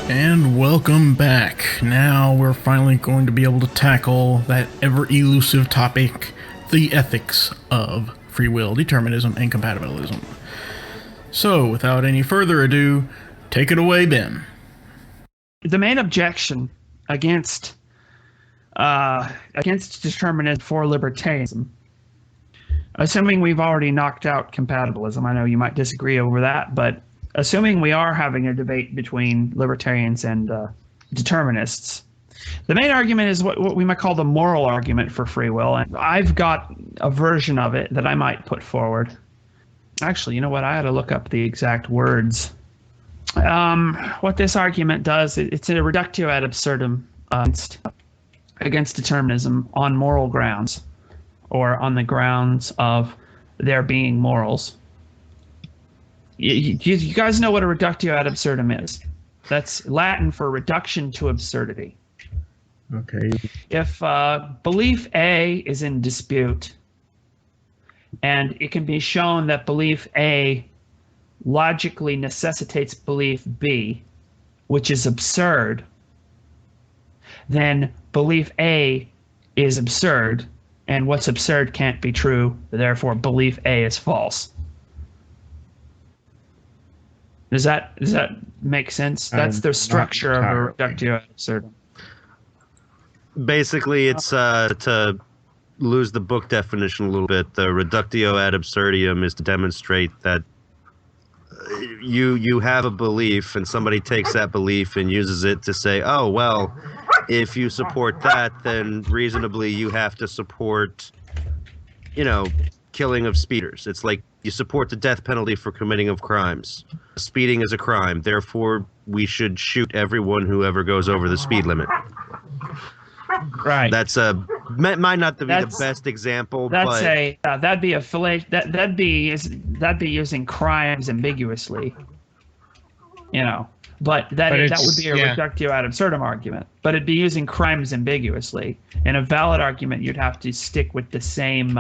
And welcome back. Now we're finally going to be able to tackle that ever elusive topic, the ethics of free will, determinism, and compatibilism. So, without any further ado, take it away, Ben. The main objection against determinism for libertarianism, assuming we've already knocked out compatibilism, I know you might disagree over that, but assuming we are having a debate between libertarians and determinists, the main argument is what we might call the moral argument for free will. And I've got a version of it that I might put forward. Actually, you know what? I had to look up the exact words. What this argument does, it's a reductio ad absurdum against determinism on moral grounds, or on the grounds of there being morals. You guys know what a reductio ad absurdum is. That's Latin for reduction to absurdity. Okay. If belief A is in dispute, and it can be shown that belief A logically necessitates belief B, which is absurd, then belief A is absurd, and what's absurd can't be true, therefore belief A is false. Does that make sense? That's the structure of a reductio ad absurdum. Basically, it's to lose the book definition a little bit. The reductio ad absurdum is to demonstrate that you have a belief, and somebody takes that belief and uses it to say, oh, well, if you support that, then reasonably you have to support, killing of speeders. It's like you support the death penalty for committing of crimes. Speeding is a crime, therefore we should shoot everyone who ever goes over the speed limit. Right. That's might not be the best example. That'd be using crimes ambiguously. But that would be a reductio ad absurdum argument. But it'd be using crimes ambiguously. In a valid argument, you'd have to stick with the same.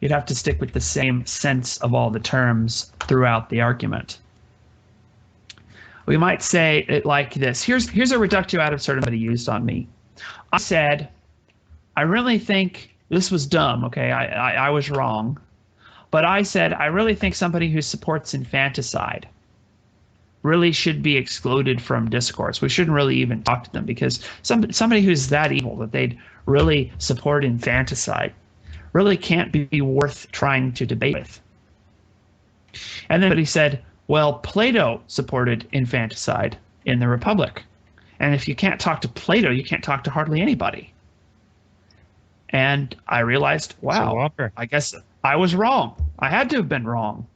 You'd have to stick with the same sense of all the terms throughout the argument. We might say it like this. Here's a reductio ad absurdum that he used on me. I said, I really think this was dumb. Okay, I was wrong, but I said I really think somebody who supports infanticide really should be excluded from discourse. We shouldn't really even talk to them, because somebody who's that evil that they'd really support infanticide really can't be worth trying to debate with. And then he said, well, Plato supported infanticide in the Republic. And if you can't talk to Plato, you can't talk to hardly anybody. And I realized, wow, I guess I was wrong. I had to have been wrong.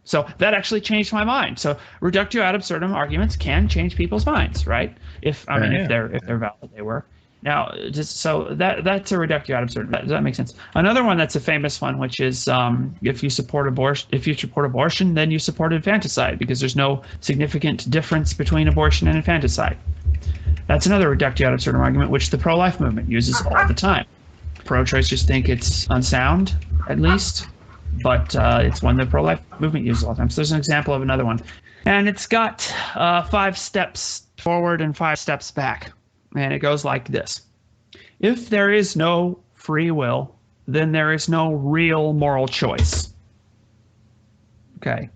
So that actually changed my mind. So reductio ad absurdum arguments can change people's minds, right? If they're valid, they were. Now, that's a reductio ad absurdum. Does that make sense? Another one that's a famous one, which is if you support abortion, then you support infanticide, because there's no significant difference between abortion and infanticide. That's another reductio ad absurdum argument, which the pro-life movement uses all the time. Pro-choicers think it's unsound, at least, but it's one the pro-life movement uses all the time. So there's an example of another one. And it's got 5 steps forward and 5 steps back. And it goes like this. If there is no free will, then there is no real moral choice. Okay.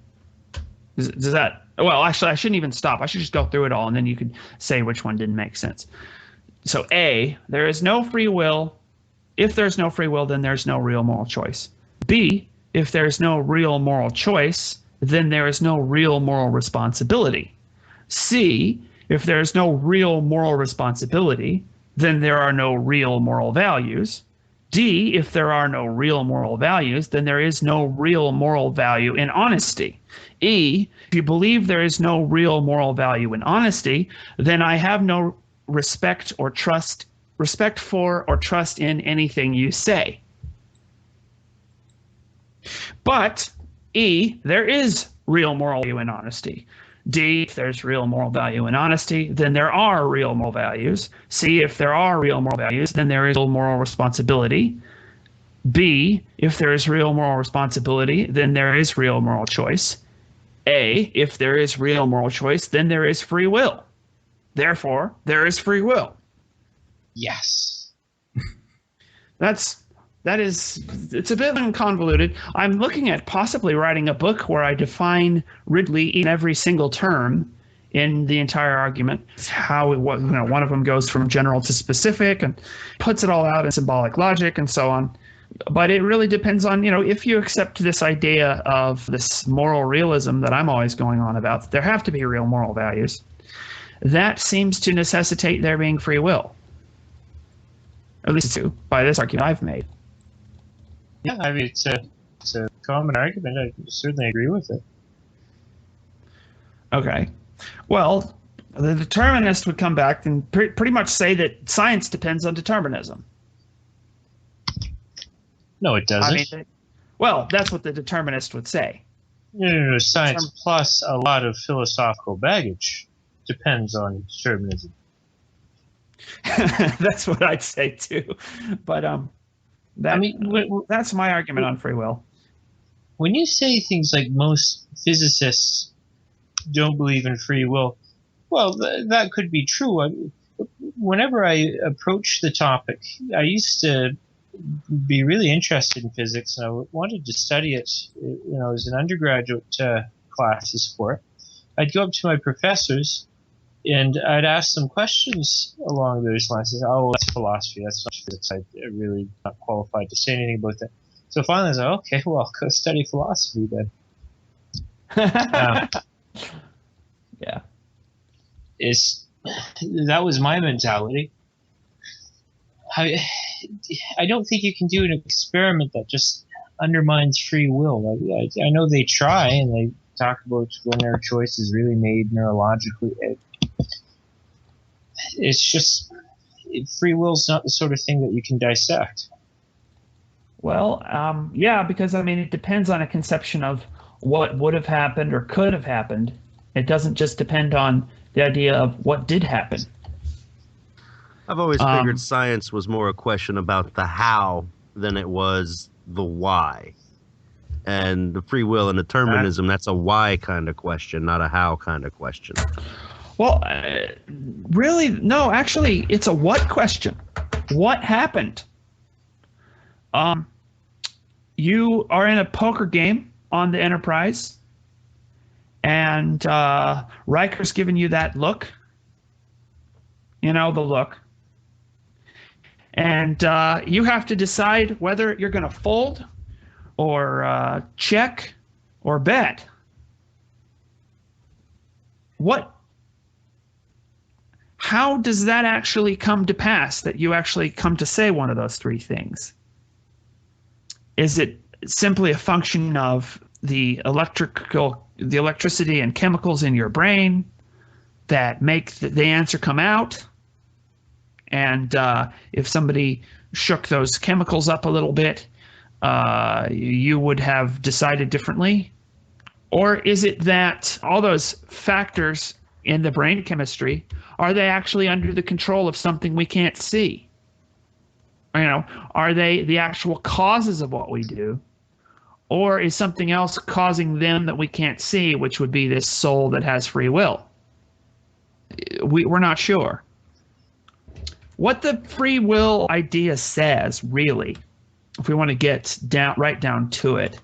Does that... Well, actually, I shouldn't even stop. I should just go through it all, and then you could say which one didn't make sense. So A, there is no free will. If there's no free will, then there's no real moral choice. B, if there's no real moral choice, then there is no real moral responsibility. C, if there is no real moral responsibility, then there are no real moral values. D, if there are no real moral values, then there is no real moral value in honesty. E, if you believe there is no real moral value in honesty, then I have no respect for or trust in anything you say. But E, there is real moral value in honesty. D, if there's real moral value in honesty, then there are real moral values. C, if there are real moral values, then there is real moral responsibility. B, if there is real moral responsibility, then there is real moral choice. if there is real moral choice, then there is free will. Therefore, there is free will. Yes. It's a bit convoluted. I'm looking at possibly writing a book where I define Ridley in every single term in the entire argument. One of them goes from general to specific and puts it all out in symbolic logic and so on. But it really depends on, if you accept this idea of this moral realism that I'm always going on about, there have to be real moral values. That seems to necessitate there being free will. At least two, by this argument I've made. Yeah, I mean, it's a common argument. I certainly agree with it. Okay. Well, the determinist would come back and pretty much say that science depends on determinism. No, it doesn't. Well, that's what the determinist would say. No. Science plus a lot of philosophical baggage depends on determinism. That's what I'd say too. But that's my argument on free will. When you say things like most physicists don't believe in free will, well, that could be true. Whenever I approach the topic, I used to be really interested in physics, and I wanted to study it, as an undergraduate classes for it. I'd go up to my professors, and I'd ask them questions along those lines. I said, oh, that's philosophy, that's not physics. I'm really not qualified to say anything about that. So finally I was like, okay, well, I'll go study philosophy then. Yeah. That was my mentality. I don't think you can do an experiment that just undermines free will. I know they try, and they talk about when their choice is really made neurologically. It's just free will is not the sort of thing that you can dissect. Well, yeah, because it depends on a conception of what would have happened or could have happened. It doesn't just depend on the idea of what did happen. I've always figured science was more a question about the how than it was the why. And the free will and determinism, that's a why kind of question, not a how kind of question. Well, really, no, actually, it's a what question. What happened? You are in a poker game on the Enterprise, and Riker's giving you that look. The look. And you have to decide whether you're going to fold or check or bet. How does that actually come to pass, that you actually come to say one of those three things? Is it simply a function of the electricity and chemicals in your brain that make the answer come out? And if somebody shook those chemicals up a little bit, you would have decided differently? Or is it that all those factors in the brain chemistry, are they actually under the control of something we can't see? Are they the actual causes of what we do? Or is something else causing them that we can't see, which would be this soul that has free will? We're not sure. What the free will idea says, really, if we want to get right down to it,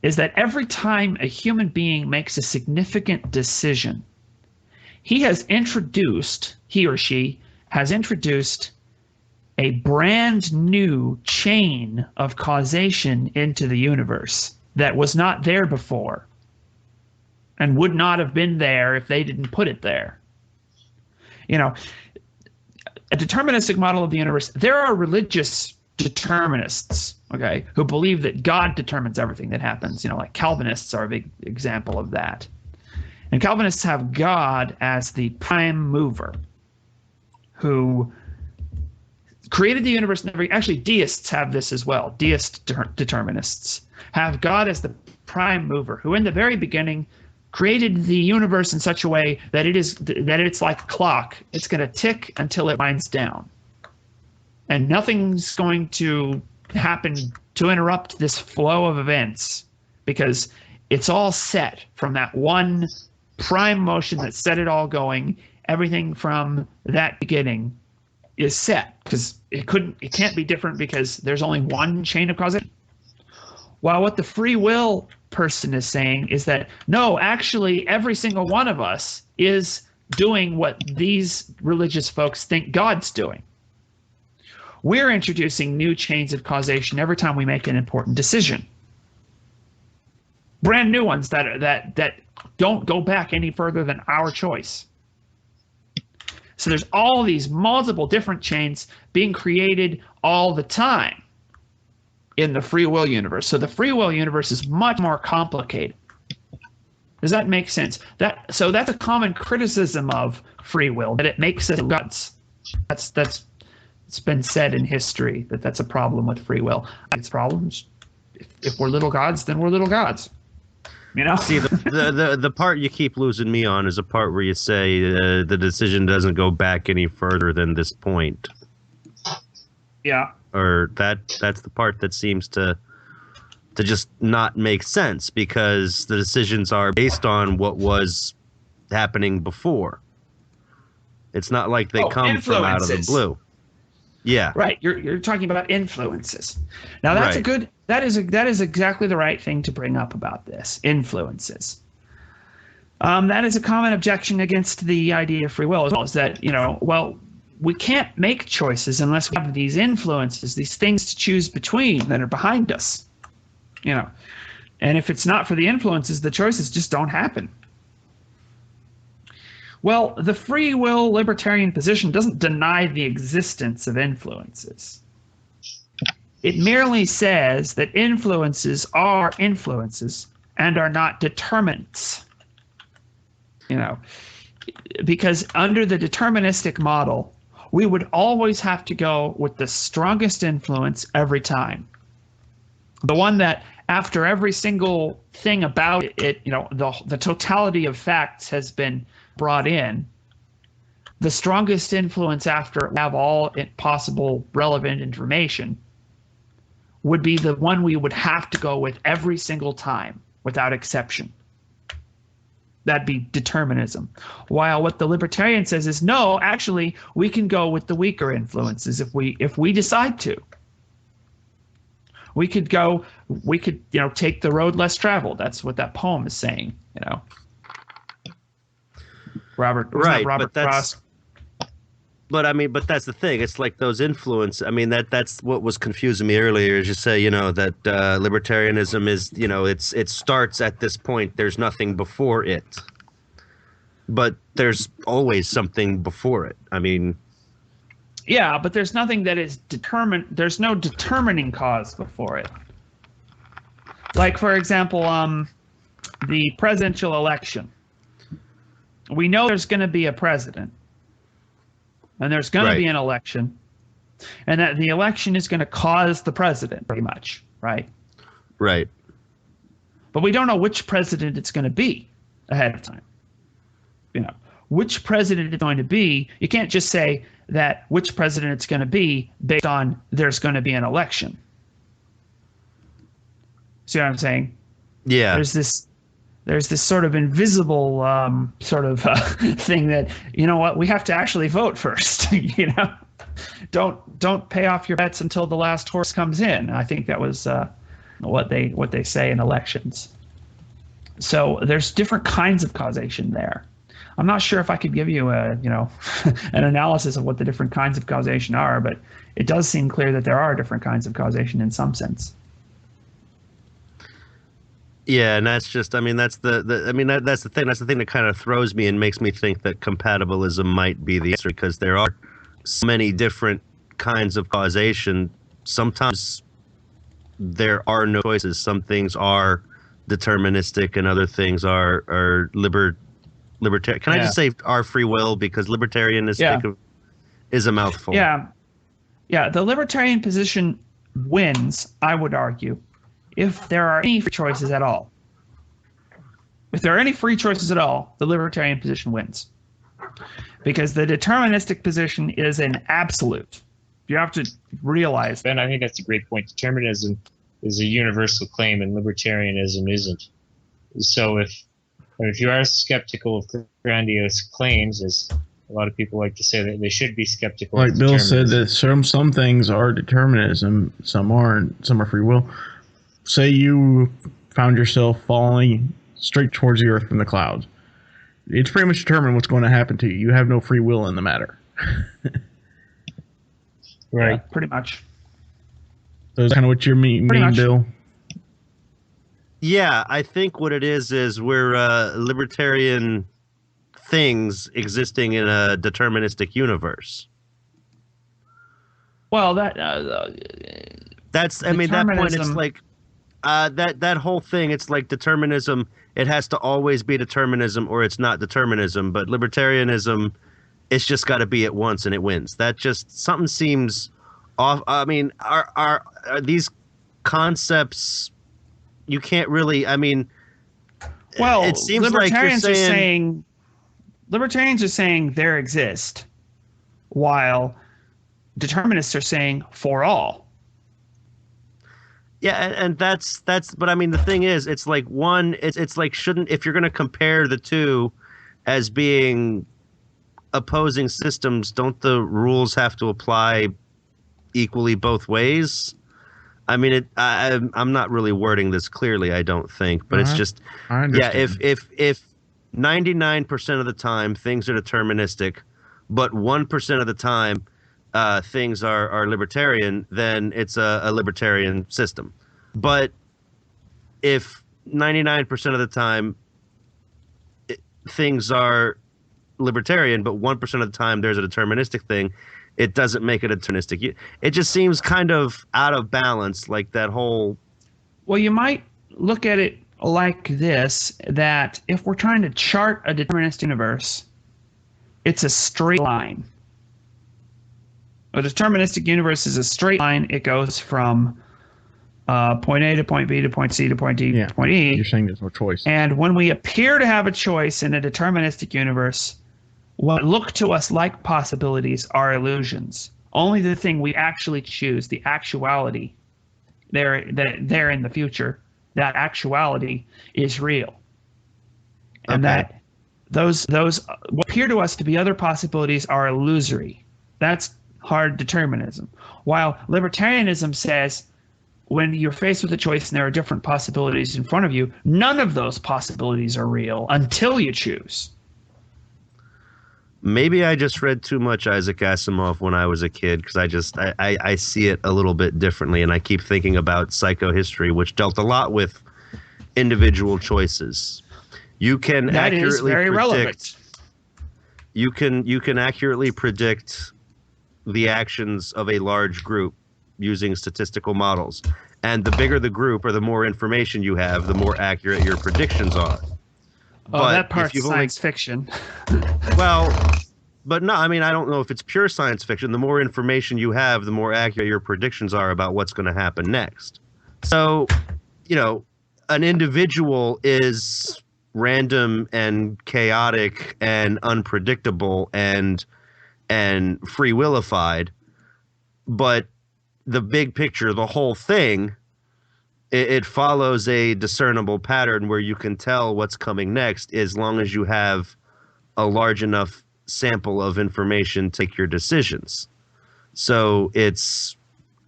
is that every time a human being makes a significant decision, he or she has introduced a brand new chain of causation into the universe that was not there before and would not have been there if they didn't put it there. A deterministic model of the universe, there are religious determinists, okay, who believe that God determines everything that happens. Like Calvinists are a big example of that. And Calvinists have God as the prime mover who created the universe. Actually, deists have this as well. Deist determinists have God as the prime mover who in the very beginning created the universe in such a way that it's like a clock. It's going to tick until it winds down. And nothing's going to happen to interrupt this flow of events, because It's all set from that one prime motion that set it all going. Everything from that beginning is set because it can't be different because there's only one chain of causation. While what the free will person is saying is that no, actually every single one of us is doing what these religious folks think God's doing. We're introducing new chains of causation every time we make an important decision. Brand new ones that don't go back any further than our choice. So there's all these multiple different chains being created all the time in the free will universe. So the free will universe is much more complicated. Does that make sense? So that's a common criticism of free will, that it makes us gods. That's it's been said in history that that's a problem with free will. It's problems. If we're little gods, then we're little gods. You know. See, the part you keep losing me on is a part where you say the decision doesn't go back any further than this point. Yeah. Or that's the part that seems to just not make sense, because the decisions are based on what was happening before. It's not like they come from out of the blue. Yeah. Right. You're talking about influences. Now that's right. That is exactly the right thing to bring up about this. Influences. That is a common objection against the idea of free will as well, is that, we can't make choices unless we have these influences, these things to choose between that are behind us. And if it's not for the influences, the choices just don't happen. Well, the free will libertarian position doesn't deny the existence of influences. It merely says that influences are influences and are not determinants. Because under the deterministic model, we would always have to go with the strongest influence every time. The one that after every single thing about it, the totality of facts has been brought in, the strongest influence after have all possible relevant information would be the one we would have to go with every single time without exception. That'd be determinism. While what the libertarian says is, no, actually, we can go with the weaker influences if we decide to. We could take the road less traveled. That's what that poem is saying, Robert Frost. But that's the thing. It's like those influence. That's what was confusing me earlier. Is you say, that libertarianism is, it starts at this point. There's nothing before it. But there's always something before it. Yeah, but there's nothing that is determined. There's no determining cause before it. Like, for example, the presidential election. We know there's going to be a president. And there's going to be an election, and that the election is going to cause the president, pretty much, right? Right. But we don't know which president it's going to be ahead of time. Which president it's going to be. You can't just say that which president it's going to be based on there's going to be an election. See what I'm saying? Yeah. There's this sort of invisible thing that, we have to actually vote first. Don't pay off your bets until the last horse comes in. I think that was what they say in elections. So there's different kinds of causation there. I'm not sure if I could give you an analysis of what the different kinds of causation are, but it does seem clear that there are different kinds of causation in some sense. Yeah, and that's just, that's that's the thing. That's the thing that kind of throws me and makes me think that compatibilism might be the answer, because there are so many different kinds of causation. Sometimes there are no choices. Some things are deterministic and other things are libertarian. Can I just say our free will, because libertarianistic is a mouthful. Yeah. The libertarian position wins, I would argue, if there are any free choices at all. If there are any free choices at all, the libertarian position wins. Because the deterministic position is an absolute. You have to realize that. Ben, I think that's a great point. Determinism is a universal claim, and libertarianism isn't. So if you are skeptical of grandiose claims, as a lot of people like to say, that they should be skeptical. Like of Bill said, determinism. that some things are determinism, some aren't, some are free will. Say you found yourself falling straight towards the earth from the clouds. It's pretty much determined what's going to happen to you. You have no free will in the matter. Right. Yeah, pretty much. So that's kind of what you mean, Bill? Yeah, I think what it is we're libertarian things existing in a deterministic universe. Well, that's, I mean, that point, it's like, that whole thing, it's like determinism, it has to always be determinism or it's not determinism, but libertarianism, it's just got to be at once and it wins. That just, something seems off. I mean, are these concepts, you can't really, I mean, well, it seems like you're saying, libertarians are saying there exist, while determinists are saying for all. Yeah, and that's but I mean, the thing is, it's like one, it's like, shouldn't, if you're going to compare the two as being opposing systems, don't the rules have to apply equally both ways? I mean, I'm not really wording this clearly, I don't think, but it's just, yeah, if 99% of the time things are deterministic, but 1% of the time things are libertarian, then it's a libertarian system. But if 99% of the time things are libertarian, but 1% of the time there's a deterministic thing, it doesn't make it deterministic. It just seems kind of out of balance, like that whole... Well, you might look at it like this, that if we're trying to chart a deterministic universe, it's a straight line. A deterministic universe is a straight line. It goes from point A to point B to point C to point D to point E. You're saying there's no choice. And when we appear to have a choice in a deterministic universe, what look to us like possibilities are illusions. Only the thing we actually choose, the actuality, there in the future, that actuality is real. And that those what appear to us to be other possibilities are illusory. That's hard determinism. While libertarianism says, when you're faced with a choice and there are different possibilities in front of you, none of those possibilities are real until you choose. Maybe I just read too much Isaac Asimov when I was a kid, because I see it a little bit differently, and I keep thinking about psychohistory, which dealt a lot with individual choices. You can that accurately is very predict. Relevant. You can accurately predict the actions of a large group using statistical models, and the bigger the group or the more information you have, the more accurate your predictions are. Oh, that part's science fiction. Well, but no, I mean, I don't know if it's pure science fiction. The more information you have, the more accurate your predictions are about what's going to happen next. So, you know, an individual is random and chaotic and unpredictable and free willified, but the big picture, the whole thing, it follows a discernible pattern where you can tell what's coming next, as long as you have a large enough sample of information to take your decisions. So it's,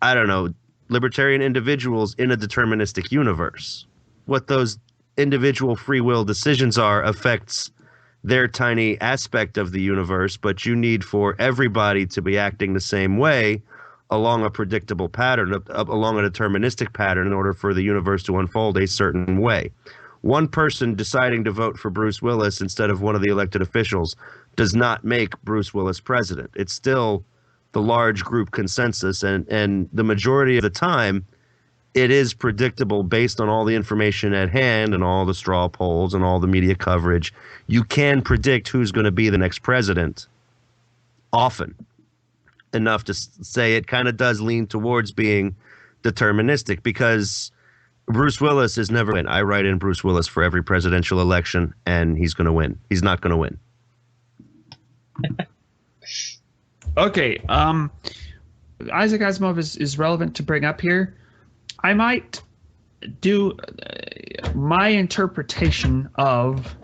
I don't know, libertarian individuals in a deterministic universe. What those individual free will decisions are affects their tiny aspect of the universe, but you need for everybody to be acting the same way along a predictable pattern, along a deterministic pattern, in order for the universe to unfold a certain way. One person deciding to vote for Bruce Willis instead of one of the elected officials does not make Bruce Willis president. It's still the large group consensus, and the majority of the time, it is predictable based on all the information at hand and all the straw polls and all the media coverage. You can predict who's going to be the next president often enough to say it kind of does lean towards being deterministic, because Bruce Willis is never win. I write in Bruce Willis for every presidential election, and he's going to win. He's not going to win. Okay. Isaac Asimov is relevant to bring up here. I might do my interpretation of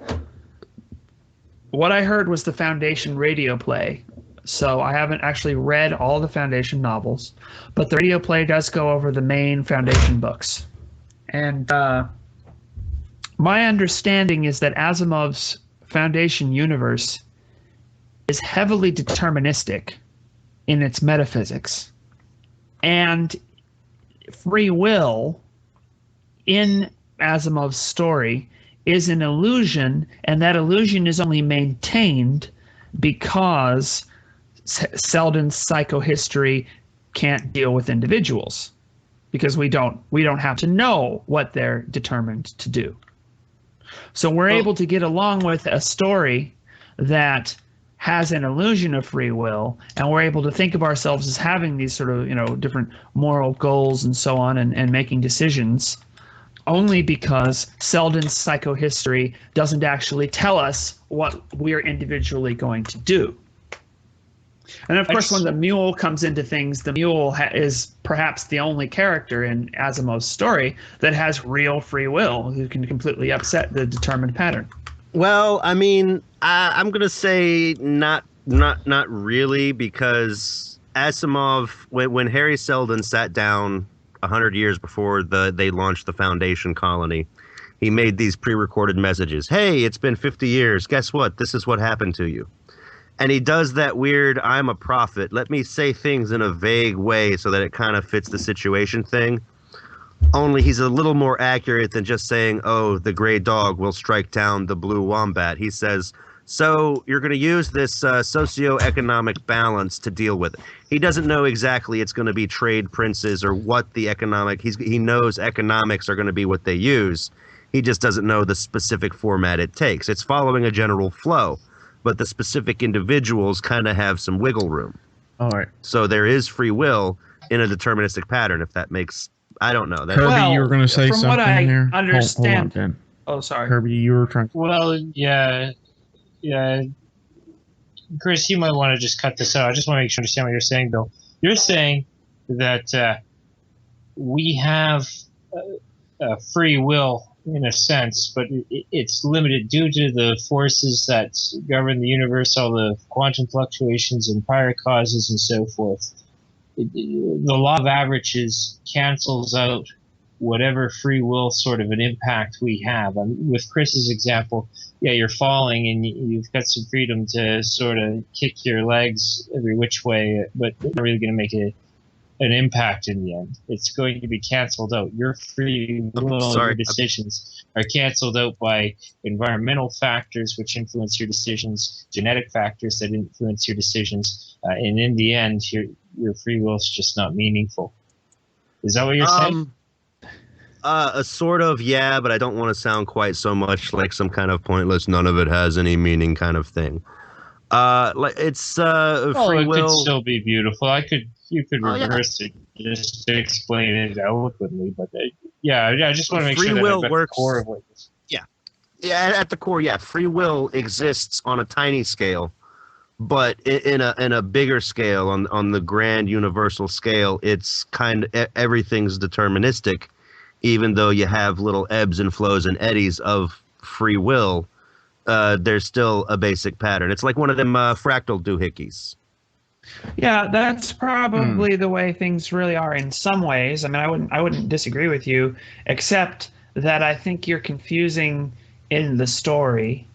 what I heard was the Foundation radio play. So I haven't actually read all the Foundation novels, but the radio play does go over the main Foundation books. And my understanding is that Asimov's Foundation universe is heavily deterministic in its metaphysics. And free will in Asimov's story is an illusion, and that illusion is only maintained because Selden's psychohistory can't deal with individuals, because we don't have to know what they're determined to do. So we're able to get along with a story that has an illusion of free will, and we're able to think of ourselves as having these sort of, different moral goals and so on, and making decisions, only because Selden's psychohistory doesn't actually tell us what we're individually going to do. And of course, when the mule comes into things, the mule is perhaps the only character in Asimov's story that has real free will, who can completely upset the determined pattern. Well, I mean, I'm gonna say not really, because Asimov, when Harry Seldon sat down 100 years before they launched the Foundation colony, he made these pre-recorded messages. Hey, it's been 50 years. Guess what? This is what happened to you. And he does that weird, I'm a prophet, let me say things in a vague way so that it kind of fits the situation thing. Only he's a little more accurate than just saying, oh, the gray dog will strike down the blue wombat. He says, so you're going to use this socioeconomic balance to deal with it. He doesn't know exactly it's going to be trade princes or what the economic, he knows economics are going to be what they use. He just doesn't know the specific format it takes. It's following a general flow, but the specific individuals kind of have some wiggle room. All right. So there is free will in a deterministic pattern, if that makes... I don't know. Kirby, you were going to say something from what I here? understand... Hold on, Ben. Oh, sorry. Kirby, you were trying... Well, yeah. Chris, you might want to just cut this out. I just want to make sure I understand what you're saying, Bill. You're saying that we have free will in a sense, but it's limited due to the forces that govern the universe, all the quantum fluctuations and prior causes and so forth. The law of averages cancels out whatever free will sort of an impact we have. I mean, with Chris's example, yeah, you're falling and you've got some freedom to sort of kick your legs every which way, but you're not really going to make an impact in the end. It's going to be canceled out. Your free will, your decisions are canceled out by environmental factors which influence your decisions, genetic factors that influence your decisions, and in the end, your free will is just not meaningful. Is that what you're saying? Sort of, yeah, but I don't want to sound quite so much like some kind of pointless, none of it has any meaning kind of thing. It's free will. It could still be beautiful. You could reverse it just to explain it eloquently, but I just want to make sure that at the core of what this. Yeah, at the core, yeah, free will exists on a tiny scale, but in a bigger scale, on the grand universal scale, it's kind of everything's deterministic, even though you have little ebbs and flows and eddies of free will. There's still a basic pattern. It's like one of them fractal doohickeys. Yeah, that's probably the way things really are in some ways. I mean, I wouldn't disagree with you, except that I think you're confusing in the story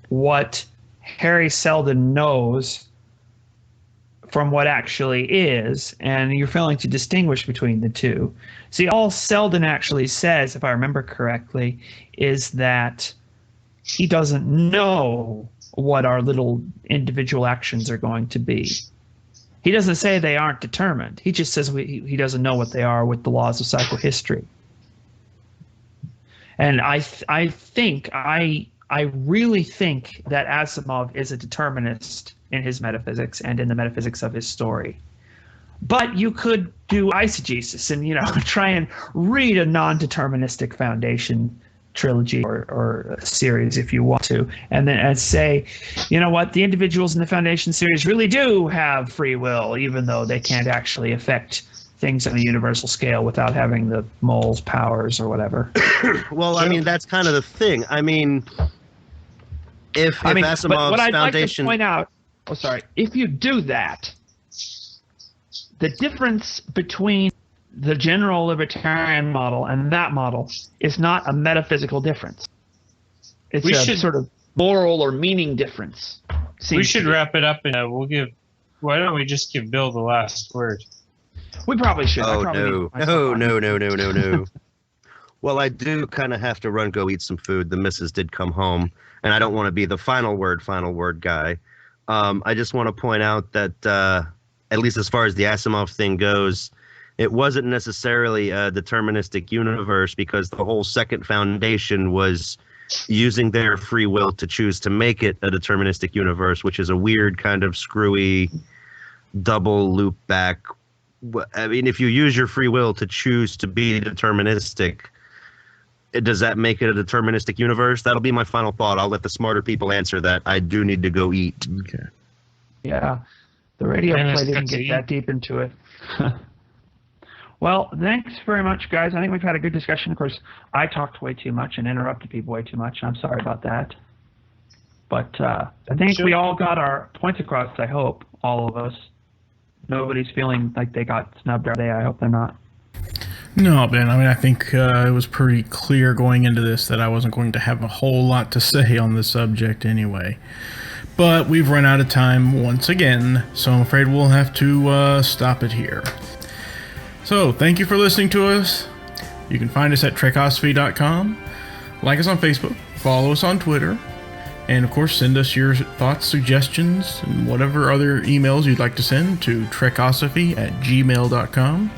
what Harry Seldon knows from what actually is, and you're failing to distinguish between the two. See, all Seldon actually says, if I remember correctly, is that he doesn't know what our little individual actions are going to be. He doesn't say they aren't determined. He just says he doesn't know what they are with the laws of psychohistory. And I really think that Asimov is a determinist in his metaphysics and in the metaphysics of his story. But you could do eisegesis and try and read a non-deterministic Foundation trilogy or series if you want to, and say, you know what, the individuals in the Foundation series really do have free will, even though they can't actually affect things on a universal scale without having the mole's powers or whatever. Well, I mean, that's kind of the thing. I mean, if Asimov's but what I'd foundation... like to point out, if you do that, the difference between the general libertarian model and that model is not a metaphysical difference. It's a sort of moral or meaning difference. We should wrap it up, and why don't we just give Bill the last word? We probably should. Oh, no. Well, I do kind of have to go eat some food. The missus did come home, and I don't want to be the final word guy. I just want to point out that, at least as far as the Asimov thing goes, it wasn't necessarily a deterministic universe, because the whole second foundation was using their free will to choose to make it a deterministic universe, which is a weird kind of screwy double loop back. I mean, if you use your free will to choose to be deterministic, does that make it a deterministic universe? That'll be my final thought. I'll let the smarter people answer that. I do need to go eat. Okay. Yeah, the radio play didn't get that deep into it. Well, thanks very much, guys. I think we've had a good discussion. Of course, I talked way too much and interrupted people way too much. I'm sorry about that. But I think we all got our points across, I hope, all of us. Nobody's feeling like they got snubbed today. I hope they're not. No, Ben. I mean, I think it was pretty clear going into this that I wasn't going to have a whole lot to say on the subject anyway. But we've run out of time once again, so I'm afraid we'll have to stop it here. So, thank you for listening to us. You can find us at Trekosophy.com, like us on Facebook, follow us on Twitter, and of course send us your thoughts, suggestions, and whatever other emails you'd like to send to Trekosophy@gmail.com.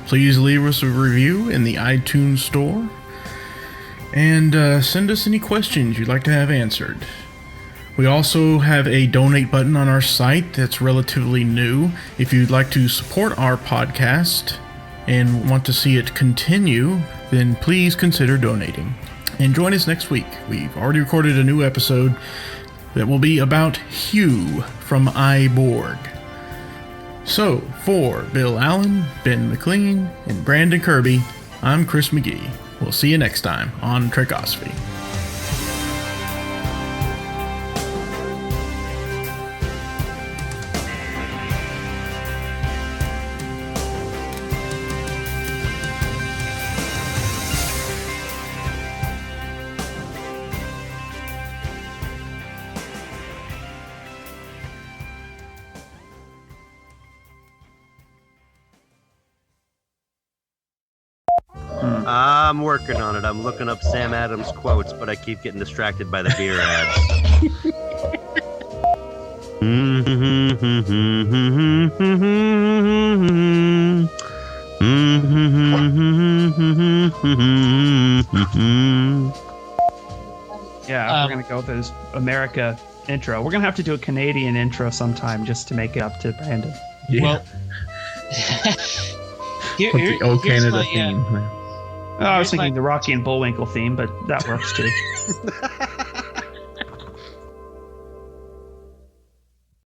Please leave us a review in the iTunes store, and send us any questions you'd like to have answered. We also have a donate button on our site that's relatively new. If you'd like to support our podcast and want to see it continue, then please consider donating. And join us next week. We've already recorded a new episode that will be about Hugh from iBorg. So, for Bill Allen, Ben McLean, and Brandon Kirby, I'm Chris McGee. We'll see you next time on Trekosophy. I'm working on it. I'm looking up Sam Adams quotes, but I keep getting distracted by the beer ads. Yeah, we're going to go with this America intro. We're going to have to do a Canadian intro sometime just to make it up to Brandon. Yeah. Well, Put the old Canada theme. I was thinking the Rocky and Bullwinkle theme, but that works too.